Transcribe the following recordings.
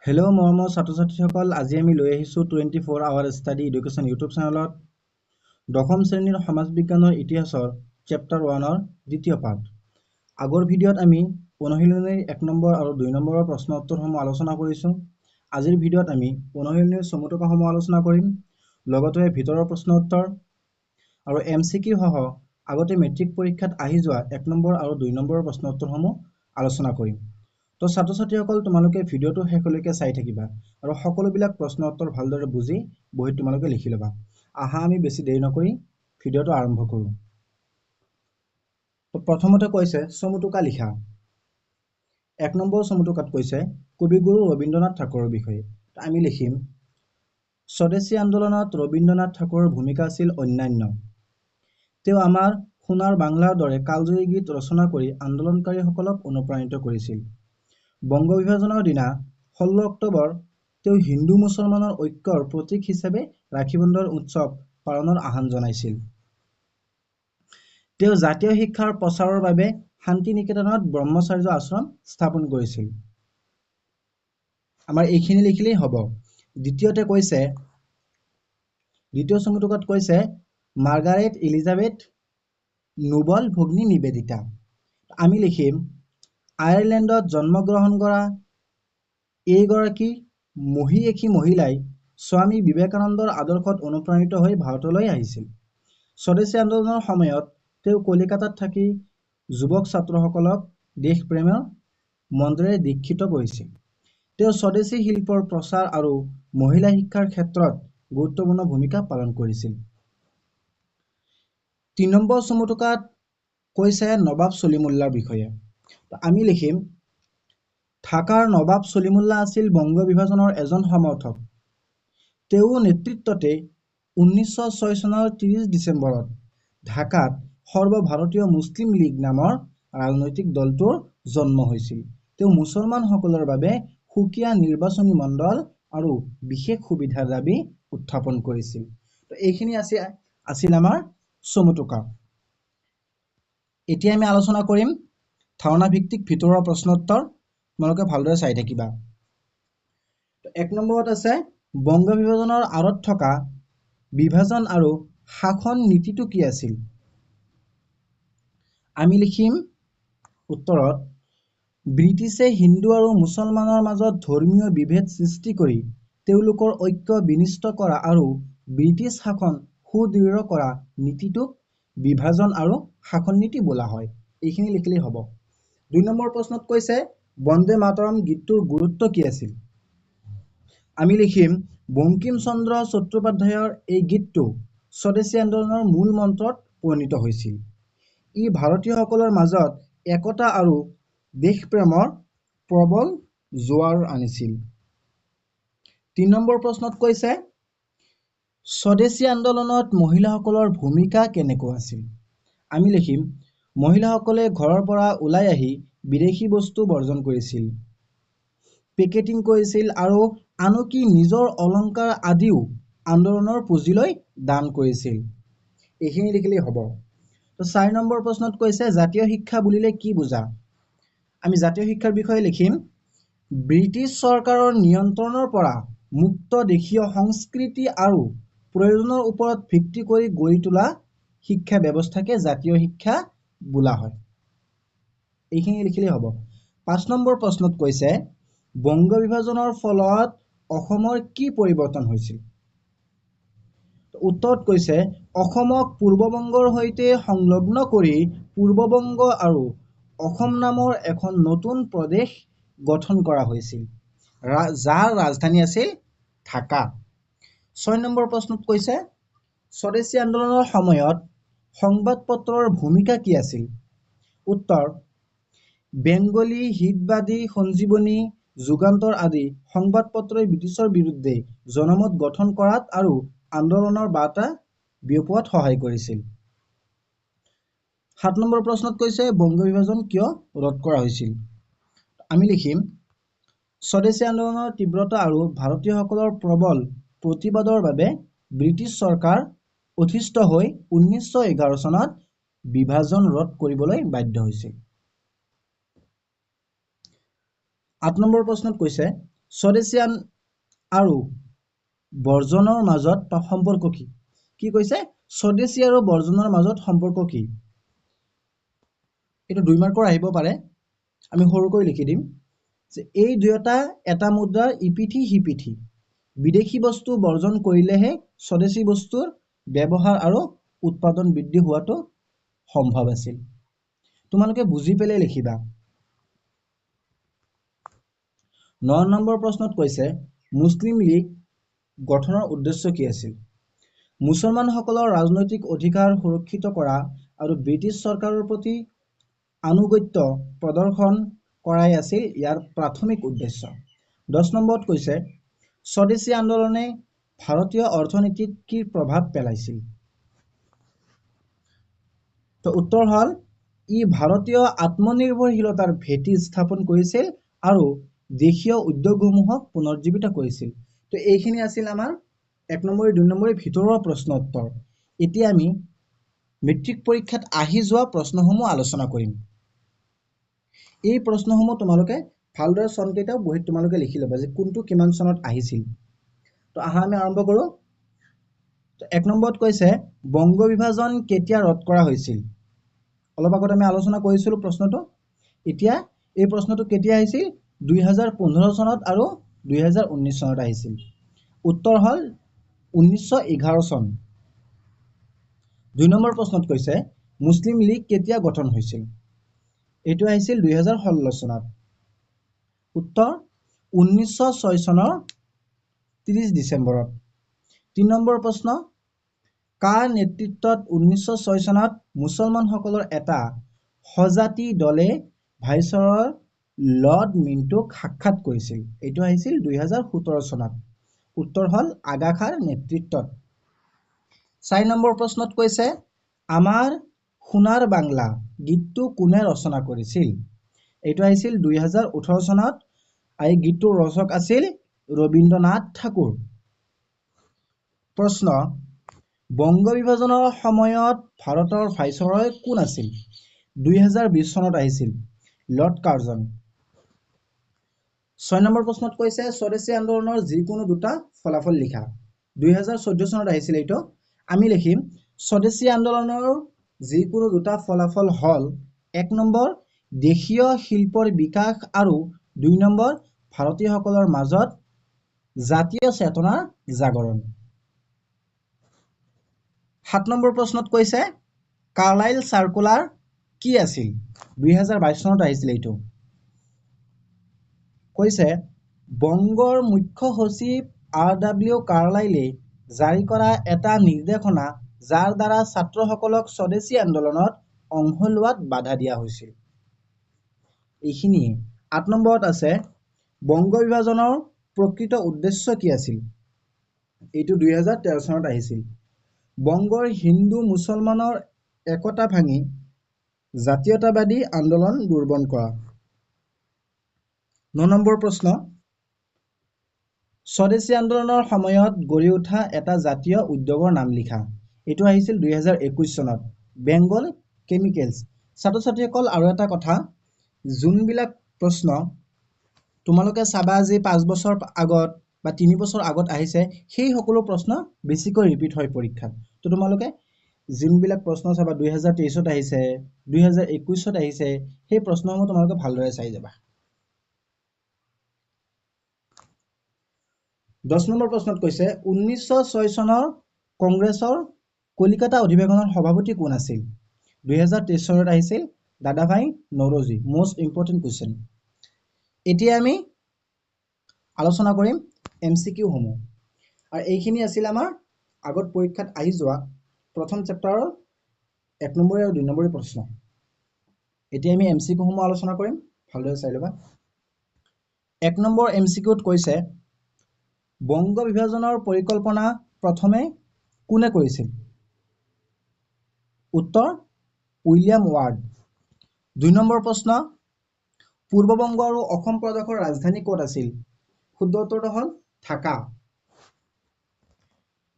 Hello' মৰমৰ ছাত্ৰ ছাত্ৰীসকল, আজি আমি লৈ আহিছোঁ 24 আৱাৰ ষ্টাডি এডুকেশ্যন ইউটিউব চেনেলত দশম শ্ৰেণীৰ সমাজ বিজ্ঞানৰ ইতিহাসৰ চেপ্টাৰ 1ৰ দ্বিতীয় পাঠ। আগৰ ভিডিঅ'ত আমি অনুশীলনীৰ 1 নম্বৰ আৰু 2 নম্বৰৰ প্ৰশ্ন উত্তৰসমূহ আলোচনা কৰিছোঁ। আজিৰ ভিডিঅ'ত আমি অনুশীলনীৰ চমুটোকাসমূহ আলোচনা কৰিম, লগতে ভিতৰৰ প্ৰশ্ন উত্তৰ আৰু MCQ সহ আগতে মেট্ৰিক পৰীক্ষাত আহি যোৱা 1 নম্বৰ আৰু 2 নম্বৰৰ প্ৰশ্ন উত্তৰসমূহ আলোচনা কৰিম। তো ছাত্ৰ ছাত্ৰীসকল, তোমালোকে ভিডিঅ'টো শেষলৈকে চাই থাকিবা আৰু সকলোবিলাক প্ৰশ্ন উত্তৰ ভালদৰে বুজি বহীত তোমালোকে লিখি ল'বা। আহা আমি বেছি দেৰি নকৰি ভিডিঅ'টো আৰম্ভ কৰোঁ। তো প্ৰথমতে কৈছে চমুটোকা লিখা। 1 নম্বৰ চমুটোকাত কৈছে কবিগুৰু ৰবীন্দ্ৰনাথ ঠাকুৰৰ বিষয়ে। আমি লিখিম স্বদেশী আন্দোলনত ৰবীন্দ্ৰনাথ ঠাকুৰৰ ভূমিকা আছিল অন্যান্য। তেওঁ আমাৰ সোণাৰ বাংলাৰ দৰে কালজয়ী গীত ৰচনা কৰি আন্দোলনকাৰীসকলক অনুপ্ৰাণিত কৰিছিল। বংগ বিভাজনৰ দিনা 16 অক্টোবৰ তেওঁ হিন্দু মুছলমানৰ ঐক্যৰ প্ৰতীক হিচাপে ৰাখী বন্ধন উৎসৱ পালনৰ আহ্বান জনাইছিল। তেওঁ জাতীয় শিক্ষাৰ প্ৰচাৰৰ বাবে শান্তি নিকেতনত ব্ৰহ্মচাৰ্য আশ্ৰম স্থাপন কৰিছিল। আমাৰ এইখিনি লিখিলেই হ'ব। দ্বিতীয় চমুটোকাত কৈছে মাৰ্গাৰেট এলিজাবেথ নোবল ভগ্নী নিবেদিতা। আমি লিখিম আয়াৰলেণ্ডত জন্মগ্ৰহণ কৰা এইগৰাকী মহিয়সী মহিলাই স্বামী বিবেকানন্দৰ আদৰ্শত অনুপ্ৰাণিত হৈ ভাৰতলৈ আহিছিল। স্বদেশী আন্দোলনৰ সময়ত তেওঁ কলিকাতাত থাকি যুৱক ছাত্ৰসকলক দেশপ্ৰেমৰ মন্ত্ৰেৰে দীক্ষিত কৰিছিল। তেওঁ স্বদেশী শিল্পৰ প্ৰচাৰ আৰু মহিলা শিক্ষাৰ ক্ষেত্ৰত গুৰুত্বপূৰ্ণ ভূমিকা পালন কৰিছিল। 3 নম্বৰ চমুটোকাত কৈছে নবাব সলিমুল্লাৰ বিষয়ে। আমি লিখিম ঢাকাৰ নবাব সলিমুল্লাহ আছিল বংগ বিভাজনৰ এজন সমৰ্থক। তেওঁৰ নেতৃত্বতে 1906 চনৰ 30 ডিচেম্বৰত ঢাকাত সৰ্বভাৰতীয় মুছলিম লীগ নামৰ ৰাজনৈতিক দলটোৰ জন্ম হৈছিল। তেওঁ মুছলমানসকলৰ বাবে সুকীয়া নিৰ্বাচনী মণ্ডল আৰু বিশেষ সুবিধাৰ দাবী উত্থাপন কৰিছিল। তো এইখিনি আছিল আমাৰ চমুটোকা। এতিয়া আমি আলোচনা কৰিম ধাৰণা ভিত্তিক ভিতৰুৱা প্ৰশ্ন উত্তৰ। তোমালোকে ভালদৰে চাই থাকিবা। 1 নম্বৰত আছে বংগ বিভাজনৰ আঁৰত থকা বিভাজন আৰু শাসন নীতিটো কি আছিল? আমি লিখিম উত্তৰত ব্ৰিটিছে হিন্দু আৰু মুছলমানৰ মাজত ধৰ্মীয় বিভেদ সৃষ্টি কৰি তেওঁলোকৰ ঐক্য বিনিষ্ট কৰা আৰু ব্ৰিটিছ শাসন সুদৃঢ় কৰা নীতিটোক বিভাজন আৰু শাসন নীতি বোলা হয়। এইখিনি লিখিলেই হ'ব। 2 নম্বৰ প্ৰশ্নত কৈছে বন্দে মাতৰম গীতটোৰ গুৰুত্ব কি আছিল? আমি লিখিম বংকিম চন্দ্ৰ চট্টোপাধ্যায়ৰ এই গীতটো স্বদেশী আন্দোলনৰ মূল মন্ত্ৰত পৰিণত হৈছিল। ই ভাৰতীয়সকলৰ মাজত একতা আৰু দেশপ্ৰেমৰ প্ৰবল জোৱাৰ আনিছিল। 3 নম্বৰ প্ৰশ্নত কৈছে স্বদেশী আন্দোলনত মহিলাসকলৰ ভূমিকা কেনেকুৱা আছিল? আমি লিখিম মহিলাসকলে ঘৰৰ পৰা ওলাই আহি বিদেশী বস্তু বৰ্জন কৰিছিল, পেকেটিং কৰিছিল আৰু আনকি নিজৰ অলংকাৰ আদিও আন্দোলনৰ পুঁজিলৈ দান কৰিছিল। এইখিনি লিখিলেই হ'ব। তো 4 নম্বৰ প্ৰশ্নত কৈছে জাতীয় শিক্ষা বুলিলে কি বুজা? আমি জাতীয় শিক্ষাৰ বিষয়ে লিখিম ব্ৰিটিছ চৰকাৰৰ নিয়ন্ত্ৰণৰ পৰা মুক্ত দেশীয় সংস্কৃতি আৰু প্ৰয়োজনৰ ওপৰত ভিত্তি কৰি গঢ়ি তোলা শিক্ষা ব্যৱস্থাকে জাতীয় শিক্ষা বোলা হয়। এইখিনি লিখিলেই হ'ব। 5 নম্বৰ প্ৰশ্নত কৈছে বংগ বিভাজনৰ ফলত অসমৰ কি পৰিৱৰ্তন হৈছিল? উত্তৰত কৈছে অসমক পূৰ্ববংগৰ সৈতে সংলগ্ন কৰি পূৰ্ববংগ আৰু অসম নামৰ এখন নতুন প্ৰদেশ গঠন কৰা হৈছিল, যাৰ ৰাজধানী আছিল ঢাকা। 6 নম্বৰ প্ৰশ্নত কৈছে স্বদেশী আন্দোলনৰ সময়ত সংবাদ পত্ৰৰ ভূমিকা কি আছিল? উত্তৰ বেংগলী, হিতবাদী, সঞ্জীৱনী, যুগান্তৰ আদি সংবাদ পত্ৰই ব্ৰিটিছৰ বিৰুদ্ধে জনমত গঠন কৰাত আৰু আন্দোলনৰ বাৰ্তা বিয়পোৱাত সহায় কৰিছিল। 7 নম্বৰ প্ৰশ্নত কৈছে বংগ বিভাজন কিয় ৰোধ কৰা হৈছিল? আমি লিখিম স্বদেশী আন্দোলনৰ তীব্ৰতা আৰু ভাৰতীয়সকলৰ প্ৰবল প্ৰতিবাদৰ বাবে ব্ৰিটিছ চৰকাৰ অতিষ্ঠ হৈ 1911 চনত বিভাজন ৰোধ কৰিবলৈ বাধ্য হৈছিল। 8 নম্বৰ প্ৰশ্নত কৈছে স্বদেশীয়ান আৰু বৰ্জনৰ মাজত সম্পৰ্ক কি? কি কৈছে? স্বদেশী আৰু বৰ্জনৰ মাজত সম্পৰ্ক কি? এইটো 2 মাৰ্কৰ আহিব পাৰে। আমি সৰুকৈ লিখি দিম যে এই দুয়োটা এটা মুদ্ৰাৰ ইপিঠি সিপিঠি। বিদেশী বস্তু বৰ্জন কৰিলেহে স্বদেশী বস্তুৰ ব্যৱহাৰ আৰু উৎপাদন বৃদ্ধি হোৱাটো সম্ভৱ আছিল। তোমালোকে বুজি পেলাই লিখিবা। 9 নম্বৰ প্ৰশ্নত কৈছে মুছলিম লীগ গঠনৰ উদ্দেশ্য কি আছিল? মুছলমানসকলৰ ৰাজনৈতিক অধিকাৰ সুৰক্ষিত কৰা আৰু ব্ৰিটিছ চৰকাৰৰ প্ৰতি আনুগত্য প্ৰদৰ্শন কৰাই আছিল ইয়াৰ প্ৰাথমিক উদ্দেশ্য। 10 নম্বৰত কৈছে স্বদেশী আন্দোলনে ভাৰতীয় অৰ্থনীতিত কি প্ৰভাৱ পেলাইছিল? তো উত্তৰ হ'ল ই ভাৰতীয় আত্মনিৰ্ভৰশীলতাৰ ভেটি স্থাপন কৰিছিল আৰু দেশীয় উদ্যোগসমূহক পুনৰুজ্জীৱিত কৰিছিল। তো এইখিনি আছিল আমাৰ 1 নম্বৰ 2 নম্বৰ ভিতৰুৱা প্ৰশ্ন উত্তৰ। এতিয়া আমি মেট্ৰিক পৰীক্ষাত আহি যোৱা প্ৰশ্নসমূহ আলোচনা কৰিম। এই প্ৰশ্নসমূহ তোমালোকে ভালদৰে চনকেইটাও বহিত তোমালোকে লিখি ল'বা যে কোনটো কিমান চনত আহিছিল। তো আহা আমি আৰম্ভ কৰোঁ। তো 1 নম্বৰত কৈছে বংগ বিভাজন কেতিয়া ৰদ কৰা হৈছিল? অলপ আগত আমি আলোচনা কৰিছিলোঁ প্ৰশ্নটো। এতিয়া এই প্ৰশ্নটো কেতিয়া আহিছিল? 2015 চনত আৰু 2019 চনত আহিছিল। উত্তৰ হ'ল 1911 চন। 2 নম্বৰ প্ৰশ্নত কৈছে মুছলিম লীগ কেতিয়া গঠন হৈছিল? এইটো আহিছিল 2016 চনত। উত্তৰ 1906 চনৰ 30 ডিচেম্বৰত। 3 নম্বৰ প্ৰশ্ন কাৰ নেতৃত্বত 1906 চনত মুছলমানসকলৰ এটা সজাতি দলে ভাইচৰয়ৰ লৰ্ড মিণ্টুক সাক্ষাৎ কৰিছিল? এইটো আহিছিল 2017 চনত। উত্তৰ হ'ল আগা খাঁৰ নেতৃত্বত। 4 নম্বৰ প্ৰশ্নত কৈছে আমাৰ সোণাৰ বাংলা গীতটো কোনে ৰচনা কৰিছিল? এইটো আহিছিল 2018 চনত। এই গীতটোৰ ৰচক আছিল ৰবীন্দ্ৰনাথ ঠাকুৰ। প্ৰশ্ন বংগ বিভাজনৰ সময়ত ভাৰতৰ ভাইচৰয় কোন আছিল? 2020 চনত আহিছিল লৰ্ড কাৰ্জন। 6 নম্বৰ প্ৰশ্নত কৈছে স্বদেশী আন্দোলনৰ যিকোনো দুটা ফলাফল লিখা। 2014 চনত আহিছিল এইটো। আমি লিখিম স্বদেশী আন্দোলনৰ যিকোনো দুটা ফলাফল হ'ল 1 নম্বৰ দেশীয় শিল্পৰ বিকাশ আৰু 2 নম্বৰ ভাৰতীয়সকলৰ মাজত জাতীয় চেতনাৰ জাগৰণ। 7 নম্বৰ প্ৰশ্নত কৈছে কাৰ্লাইল চাৰ্কুলাৰ কি আছিল? 2022 চনত আহিছিল এইটো। কৈছে বংগৰ মুখ্য সচিব RW কাৰ্লাইলে জাৰি কৰা এটা নিৰ্দেশনা যাৰ দ্বাৰা ছাত্ৰসকলক স্বদেশী আন্দোলনত অংশ লোৱাত বাধা দিয়া হৈছিল। এইখিনিয়ে। 8 নম্বৰত আছে বংগ বিভাজনৰ প্ৰকৃত উদ্দেশ্য কি আছিল? এইটো 2013 চনত আহিছিল। বংগৰ হিন্দু মুছলমানৰ একতা ভাঙি জাতীয়তাবাদী আন্দোলন দুৰ্বল কৰা। 9 নম্বৰ প্ৰশ্ন স্বদেশী আন্দোলনৰ সময়ত গঢ়ি উঠা এটা জাতীয় উদ্যোগৰ নাম লিখা। এইটো আহিছিল 2021 চনত বেংগল কেমিকেলছ। ছাত্ৰ ছাত্ৰীসকল আৰু এটা কথা যোনবিলাক প্ৰশ্ন তোমালোকে চাবা যে 5 বছৰ আগত বা 3 বছৰ আগত আহিছে সেই সকলো প্ৰশ্ন বেছিকৈ ৰিপিট হয় পৰীক্ষাত। তো তোমালোকে যোনবিলাক প্ৰশ্ন চাবা 2023 ত আহিছে 2021 ত আহিছে সেই প্ৰশ্নসমূহ তোমালোকে ভালদৰে চাই যাবা। 10 নম্বৰ প্ৰশ্নত কৈছে 1906 চনৰ কংগ্ৰেছৰ কলিকতা অধিৱেশনৰ সভাপতি কোন আছিল? 2023 চনত আহিছিল দাদাভাই নৰোজী। Most important question. এতিয়া আমি আলোচনা কৰিম MCQ সমূহ। আৰু এইখিনি আছিল আমাৰ আগত পৰীক্ষাত আহি যোৱা প্ৰথম চেপ্টাৰৰ 1 নম্বৰ আৰু 2 নম্বৰ প্ৰশ্ন। এতিয়া আমি MCQ সমূহ আলোচনা কৰিম, ভালদৰে চাই ল'বা। 1 নম্বৰ MCQত কৈছে বংগ বিভাজনৰ পৰিকল্পনা প্ৰথমে কোনে কৰিছিল? উত্তৰ উইলিয়াম ৱাৰ্ড। 2 নম্বৰ প্ৰশ্ন পূৰ্ব বংগ আৰু অসম প্ৰদেশৰ ৰাজধানী ক'ত আছিল? শুদ্ধ উত্তৰটো হ'ল ঢাকা।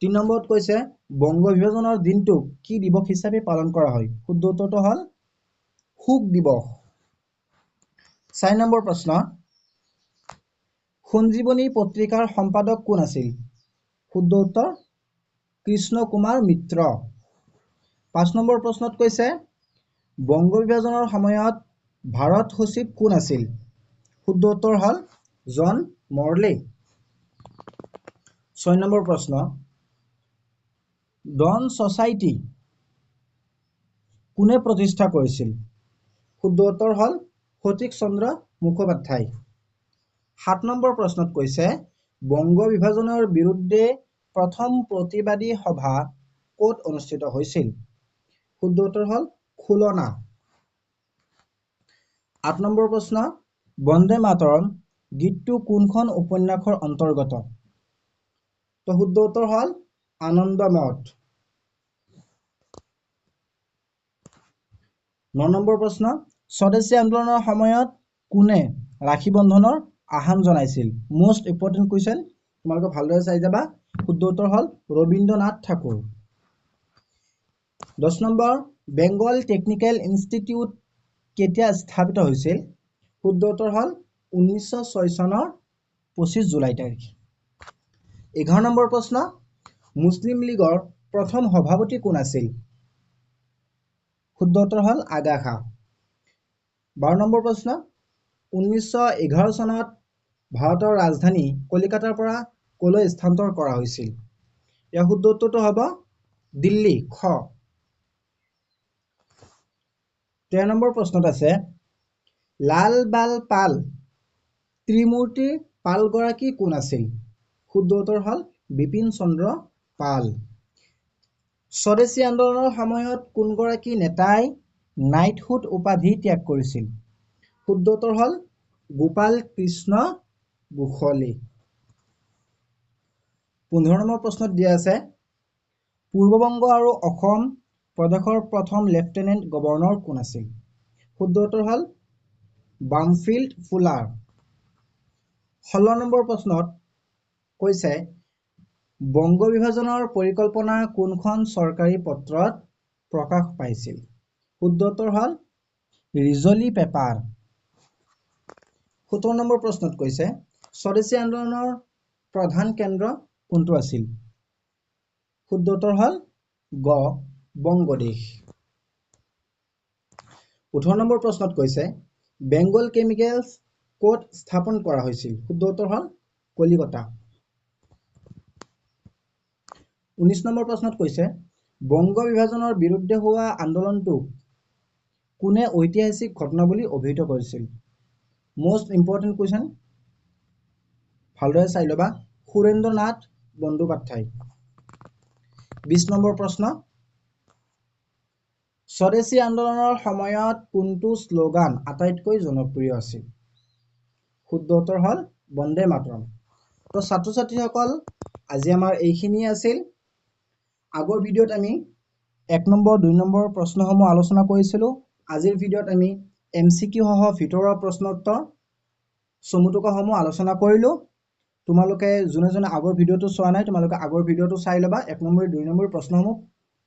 3 নম্বৰত কৈছে বংগ বিভাজনৰ দিনটোক কি দিৱস হিচাপে পালন কৰা হয়? শুদ্ধ উত্তৰটো হ'ল শোক দিৱস। 4 নম্বৰ প্ৰশ্ন সঞ্জীৱনী পত্ৰিকাৰ সম্পাদক কোন আছিল? শুদ্ধ উত্তৰ কৃষ্ণ কুমাৰ মিত্ৰ। 5 নম্বৰ প্ৰশ্নত কৈছে বংগ বিভাজনৰ সময়ত ভাৰত সচিব কোন আছিল? শুদ্ধ উত্তৰ হ'ল জন মৰ্লে। 6 নম্বৰ প্ৰশ্ন ডন ছ'চাইটি কোনে প্ৰতিষ্ঠা কৰিছিল? শুদ্ধ উত্তৰ হ'ল সতীশ চন্দ্ৰ মুখোপাধ্যায়। 7 নম্বৰ প্ৰশ্নত কৈছে বংগ বিভাজনৰ বিৰুদ্ধে প্ৰথম প্ৰতিবাদী সভা ক'ত অনুষ্ঠিত হৈছিল? শুদ্ধ উত্তৰ হ'ল খুলনা। 8 নম্বৰ প্ৰশ্ন বন্দে মাতৰম গীতটো কোনখন উপন্যাসৰ অন্তৰ্গত? তো শুদ্ধ উত্তৰ হ'ল আনন্দমঠ। 9 নম্বৰ প্ৰশ্ন স্বদেশী আন্দোলনৰ সময়ত কোনে ৰাখী বন্ধনৰ আহ্বান জনাইছিল? মোষ্ট ইম্পৰ্টেণ্ট কুৱেশ্যন, তোমালোকে ভালদৰে চাই যাবা। শুদ্ধ উত্তৰ হ'ল Rabindranath Thakur. 10 number Bengal technical institute কেতিয়া স্থাপিত হৈছিল? শুদ্ধ উত্তৰ হ'ল 1906 চনৰ 25 জুলাই তাৰিখ। 11 নম্বৰ প্ৰশ্ন মুছলিম লীগৰ প্ৰথম সভাপতি কোন আছিল? শুদ্ধ উত্তৰ হ'ল আগা খাঁ। 12 নম্বৰ প্ৰশ্ন 1911 চনত ভাৰতৰ ৰাজধানী কলিকতাৰ পৰা কলৈ স্থানান্তৰ কৰা হৈছিল? ইয়াৰ শুদ্ধ উত্তৰটো হ'ব দিল্লী খ। 13 নম্বৰ প্ৰশ্নত আছে লাল বাল পাল ত্ৰিমূৰ্তিৰ পালগৰাকী কোন আছিল? শুদ্ধ উত্তৰ হ'ল বিপিন চন্দ্ৰ পাল। স্বদেশী আন্দোলনৰ সময়ত কোনগৰাকী নেতাই নাইটহুড উপাধি ত্যাগ কৰিছিল? শুদ্ধ উত্তৰ হ'ল গোপাল কৃষ্ণ গোখলে। 15 নম্বৰ প্ৰশ্নত দিয়া আছে পূৰ্ববংগ আৰু অসম প্ৰদেশৰ প্ৰথম লেফটেনেণ্ট গভৰ্ণৰ কোন আছিল? শুদ্ধ উত্তৰ হ'ল বামফিল্ড ফুলাৰ। 16 নম্বৰ প্ৰশ্নত কৈছে বংগ বিভাজনৰ পৰিকল্পনা কোনখন চৰকাৰী পত্ৰত প্ৰকাশ পাইছিল? শুদ্ধ উত্তৰ হ'ল ৰিজলি পেপাৰ। 17 নম্বৰ প্ৰশ্নত কৈছে স্বদেশী আন্দোলনৰ প্ৰধান কেন্দ্ৰ কোনটো আছিল? শুদ্ধ উত্তৰ হ'ল গ বংগদেশ। 18 নম্বৰ প্ৰশ্নত কৈছে বেংগল কেমিকেলছ ক'ত স্থাপন কৰা হৈছিল? শুদ্ধ উত্তৰ হ'ল কলিকতা। 19 নম্বৰ প্ৰশ্নত কৈছে বংগ বিভাজনৰ বিৰুদ্ধে হোৱা আন্দোলনটোক কোনে ঐতিহাসিক ঘটনা বুলি অভিহিত কৰিছিল? মোষ্ট ইম্পৰ্টেণ্ট কুৱেশ্যন, ভালদৰে চাই ল'বা। সুৰেন্দ্ৰনাথ বন্দ্যোপাধ্যায়। 20 নম্বৰ প্ৰশ্ন স্বদেশী আন্দোলনৰ সময়ত কোনটো শ্লোগান আটাইতকৈ জনপ্ৰিয় আছিল? শুদ্ধ উত্তৰ হ'ল বন্দে মাতৰম। তো ছাত্ৰ ছাত্ৰীসকল আজি আমাৰ এইখিনিয়ে আছিল। আগৰ ভিডিঅ'ত আমি 1 নম্বৰ 2 নম্বৰ প্ৰশ্নসমূহ আলোচনা কৰিছিলোঁ। আজিৰ ভিডিঅ'ত আমি MCQ সহ ভিতৰুৱা প্ৰশ্ন উত্তৰ চমুটোকাসমূহ আলোচনা কৰিলোঁ। তোমালোকে যোনে যোনে আগৰ ভিডিঅ'টো চোৱা নাই তোমালোকে আগৰ ভিডিঅ'টো চাই ল'বা। 1 নম্বৰ 2 নম্বৰ প্ৰশ্নসমূহ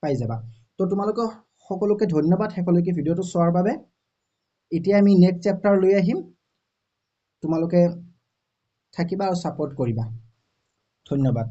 পাই যাবা। তো তোমালোকে সকলোকে ধন্যবাদ শেষলৈকে ভিডিঅ'টো চোৱাৰ বাবে। এতিয়া আমি নেক্সট চেপ্টাৰ লৈ আহিম। তোমালোকে থাকিবা আৰু ছাপোৰ্ট কৰিবা। ধন্যবাদ।